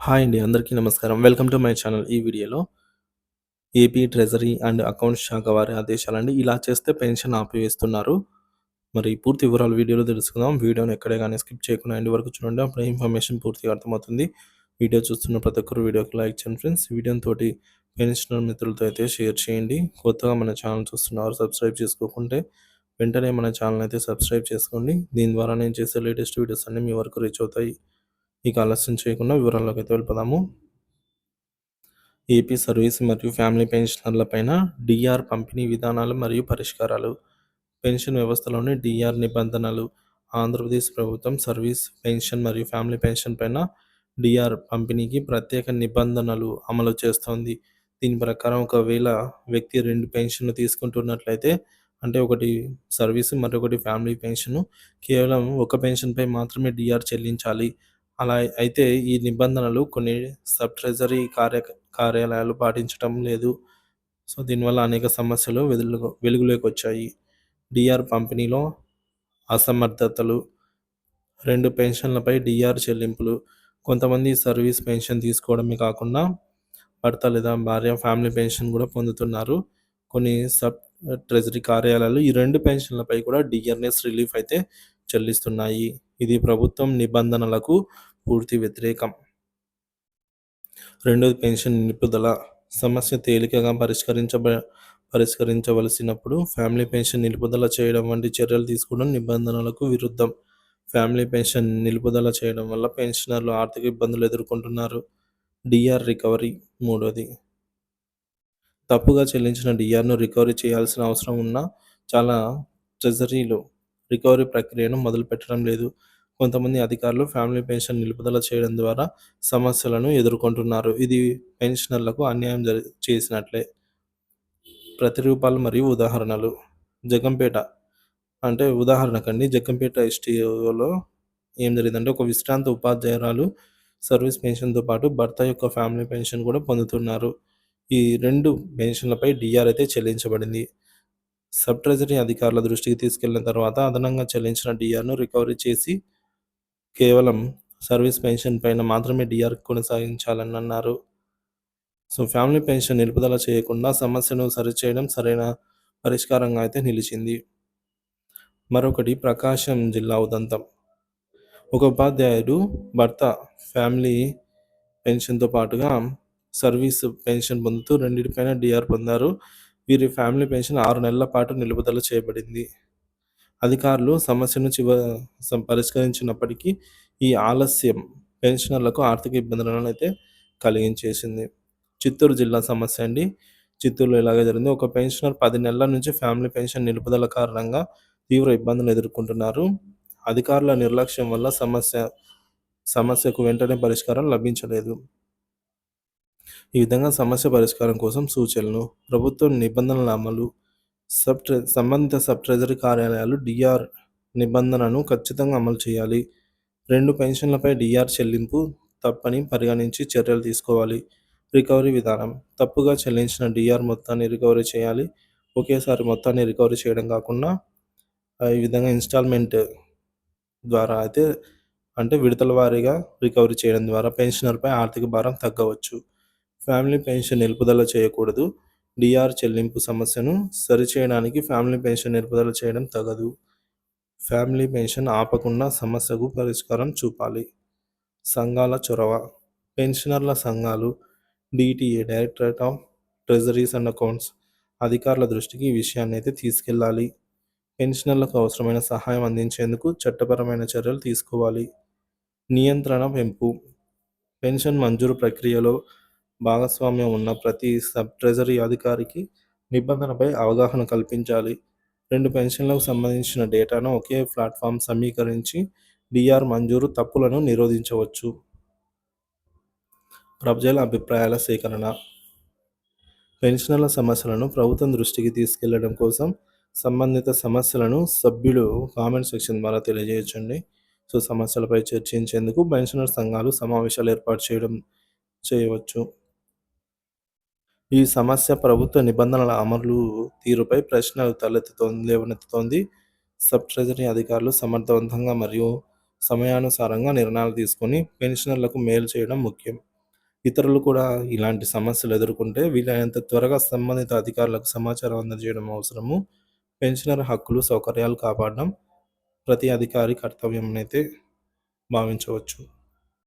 Hi అండి. అందరికీ నమస్కారం. Welcome to my channel. ఈ వీడియోలో ఏపీ ట్రెజరీ అండ్ అకౌంట్స్ శాఖ వారి ఆదేశాలండి. ఇలా చేస్తే పెన్షన్ ఆపివేస్తున్నారు. మరి పూర్తి వివరాలు వీడియోలో తెలుసుకుందాం. వీడియోని ఎక్కడే గాని స్కిప్ చేయకుండా ఎండ్ వరకు చూడండి. అప్పుడే ఇన్ఫర్మేషన్ పూర్తిగా అర్థమవుతుంది. వీడియో చూస్తున్న ప్రతి ఒక్కరు వీడియోకి లైక్ చేయండి ఫ్రెండ్స్. వీడియోని తోటి పెన్షనర్ మిత్రులతో అయితే షేర్ చేయండి. కొత్తగా మన ఛానల్ చూస్తున్నవారు సబ్స్క్రైబ్ చేసుకోకుంటే వెంటనే మన ఛానల్ అయితే సబ్స్క్రైబ్ చేసుకోండి. దీని ద్వారా నేను చేసే లేటెస్ట్ వీడియోస్ అన్నీ మీ వరకు రీచ్ అవుతాయి. ఇక ఆలస్యం చేయకుండా వివరాల్లోకి అయితే వెళ్ళిపోదాము. ఏపీ సర్వీస్ మరియు ఫ్యామిలీ పెన్షనర్లపైన డిఆర్ పంపిణీ విధానాలు మరియు పరిష్కారాలు. పెన్షన్ వ్యవస్థలోని డిఆర్ నిబంధనలు. ఆంధ్రప్రదేశ్ ప్రభుత్వం సర్వీస్ పెన్షన్ మరియు ఫ్యామిలీ పెన్షన్ పైన డిఆర్ పంపిణీకి ప్రత్యేక నిబంధనలు అమలు చేస్తోంది. దీని ప్రకారం ఒకవేళ వ్యక్తి 2 పెన్షన్లు తీసుకుంటున్నట్లయితే, అంటే ఒకటి సర్వీస్ మరొకటి ఫ్యామిలీ పెన్షను, కేవలం ఒక పెన్షన్పై మాత్రమే డిఆర్ చెల్లించాలి. అలా అయితే ఈ నిబంధనలు కొన్ని సబ్ ట్రెజరీ కార్యాలయాలు పాటించటం లేదు. సో, దీనివల్ల అనేక సమస్యలు వెలుగులోకి వచ్చాయి. డిఆర్ పంపిణీలో అసమర్థతలు. 2 పెన్షన్లపై డిఆర్ చెల్లింపులు. కొంతమంది సర్వీస్ పెన్షన్ తీసుకోవడమే కాకుండా భర్త లేదా భార్య ఫ్యామిలీ పెన్షన్ కూడా పొందుతున్నారు. కొన్ని సబ్ ట్రెజరీ కార్యాలయాలు ఈ 2 పెన్షన్లపై కూడా డిఆర్ఎస్ రిలీఫ్ అయితే చెల్లిస్తున్నాయి. ఇది ప్రభుత్వం నిబంధనలకు పూర్తి వ్యతిరేకం. రెండోది పెన్షన్ నిలుపుదల. సమస్య తేలికగా పరిష్కరించవలసినప్పుడు ఫ్యామిలీ పెన్షన్ నిలుపుదల చేయడం వంటి చర్యలు తీసుకోవడం నిబంధనలకు విరుద్ధం. ఫ్యామిలీ పెన్షన్ నిలుపుదల చేయడం వల్ల పెన్షనర్లు ఆర్థిక ఇబ్బందులు ఎదుర్కొంటున్నారు. DR recovery. మూడోది, తప్పుగా చెల్లించిన డిఆర్ను రికవరీ చేయాల్సిన అవసరం ఉన్న చాలా ట్రెజరీలు రికవరీ ప్రక్రియను మొదలుపెట్టడం లేదు. కొంతమంది అధికారులు ఫ్యామిలీ పెన్షన్ నిలుపుదల చేయడం ద్వారా సమస్యలను ఎదుర్కొంటున్నారు. ఇది పెన్షనర్లకు అన్యాయం చేసినట్లే. ప్రతిరూపాలు మరియు ఉదాహరణలు. జగంపేట అంటే ఉదాహరణకండి, జగ్గంపేట ఎస్టీఓలో ఏం జరిగిందంటే, ఒక విశ్రాంత ఉపాధ్యాయురాలు సర్వీస్ పెన్షన్తో పాటు భర్త యొక్క ఫ్యామిలీ పెన్షన్ కూడా పొందుతున్నారు. ఈ 2 పెన్షన్లపై డిఆర్ అయితే చెల్లించబడింది. సబ్ ట్రెజరీ అధికారుల దృష్టికి తీసుకెళ్లిన తర్వాత అదనంగా చెల్లించిన డిఆర్ను రికవరీ చేసి కేవలం సర్వీస్ పెన్షన్ పైన మాత్రమే డిఆర్ కొనసాగించాలని అన్నారు. సో, ఫ్యామిలీ పెన్షన్ నిలుపుదల చేయకుండా సమస్యను సరిచేయడం సరైన పరిష్కారంగా అయితే నిలిచింది. మరొకటి ప్రకాశం జిల్లా ఉదంతం. ఒక ఉపాధ్యాయుడు భర్త ఫ్యామిలీ పెన్షన్తో పాటుగా సర్వీస్ పెన్షన్ పొందుతూ రెండింటిపైన డిఆర్ పొందారు. వీరి ఫ్యామిలీ పెన్షన్ 6 నెలల పాటు నిలుపుదల చేయబడింది. అధికారులు సమస్యను పరిష్కరించినప్పటికీ ఈ ఆలస్యం పెన్షనర్లకు ఆర్థిక ఇబ్బందులను అయితే కలిగించేసింది. చిత్తూరు జిల్లా సమస్య అండి. చిత్తూరులో ఇలాగే జరిగింది. ఒక పెన్షనర్ 10 నెలల నుంచి ఫ్యామిలీ పెన్షన్ నిలుపుదల కారణంగా తీవ్ర ఇబ్బందులు ఎదుర్కొంటున్నారు. అధికారుల నిర్లక్ష్యం వల్ల సమస్యకు వెంటనే పరిష్కారం లభించలేదు. ఈ విధంగా సమస్య పరిష్కారం కోసం సూచనలు. ప్రభుత్వం నిబంధనల అమలు. సంబంధిత సబ్ ట్రెజరీ కార్యాలయాలు డిఆర్ నిబంధనను ఖచ్చితంగా అమలు చేయాలి. 2 పెన్షన్లపై డిఆర్ చెల్లింపు తప్పని పరిగణించి చర్యలు తీసుకోవాలి. రికవరీ విధానం. తప్పుగా చెల్లించిన డిఆర్ మొత్తాన్ని రికవరీ చేయాలి. ఒకేసారి మొత్తాన్ని రికవరీ చేయడం కాకుండా ఈ విధంగా ఇన్స్టాల్మెంట్ ద్వారా అయితే, అంటే విడతల వారీగా రికవరీ చేయడం ద్వారా పెన్షనర్పై ఆర్థిక భారం తగ్గవచ్చు. ఫ్యామిలీ పెన్షన్ నిలుపుదల చేయకూడదు. డిఆర్ చెల్లింపు సమస్యను సరిచేయడానికి ఫ్యామిలీ పెన్షన్ నిలుపుదల చేయడం తగదు. ఫ్యామిలీ పెన్షన్ ఆపకుండా సమస్యకు పరిష్కారం చూపాలి. సంఘాల చొరవ. పెన్షనర్ల సంఘాలు, DTA directorate of treasuries and accounts అధికారుల దృష్టికి ఈ విషయాన్ని అయితే తీసుకెళ్లాలి. పెన్షనర్లకు అవసరమైన సహాయం అందించేందుకు చట్టపరమైన చర్యలు తీసుకోవాలి. నియంత్రణ పెంపు. పెన్షన్ మంజూరు ప్రక్రియలో భాగస్వామ్యం ఉన్న ప్రతి సబ్ ట్రెజరీ అధికారికి నిబంధనపై అవగాహన కల్పించాలి. 2 పెన్షన్లకు సంబంధించిన డేటాను ఒకే ప్లాట్ఫామ్ సమీకరించి డిఆర్ మంజూరు తప్పులను నిరోధించవచ్చు. ప్రజల అభిప్రాయాల సేకరణ. పెన్షనర్ల సమస్యలను ప్రభుత్వం దృష్టికి తీసుకెళ్లడం కోసం సంబంధిత సమస్యలను సభ్యులు కామెంట్ సెక్షన్ ద్వారా తెలియజేయచ్చండి. సో, సమస్యలపై చర్చించేందుకు పెన్షనర్ సంఘాలు సమావేశాలు ఏర్పాటు చేయవచ్చు. ఈ సమస్య ప్రభుత్వ నిబంధనల అమలు తీరుపై ప్రశ్నలు లేవనెత్తుతోంది. సబ్ ట్రెజరీ అధికారులు సమర్థవంతంగా మరియు సమయానుసారంగా నిర్ణయాలు తీసుకొని పెన్షనర్లకు మేలు చేయడం ముఖ్యం. ఇతరులు కూడా ఇలాంటి సమస్యలు ఎదుర్కొంటే వీలైనంత త్వరగా సంబంధిత అధికారులకు సమాచారం అందజేయడం అవసరము. పెన్షనర్ హక్కులు, సౌకర్యాలు కాపాడడం ప్రతి అధికారి కర్తవ్యమనైతే భావించవచ్చు.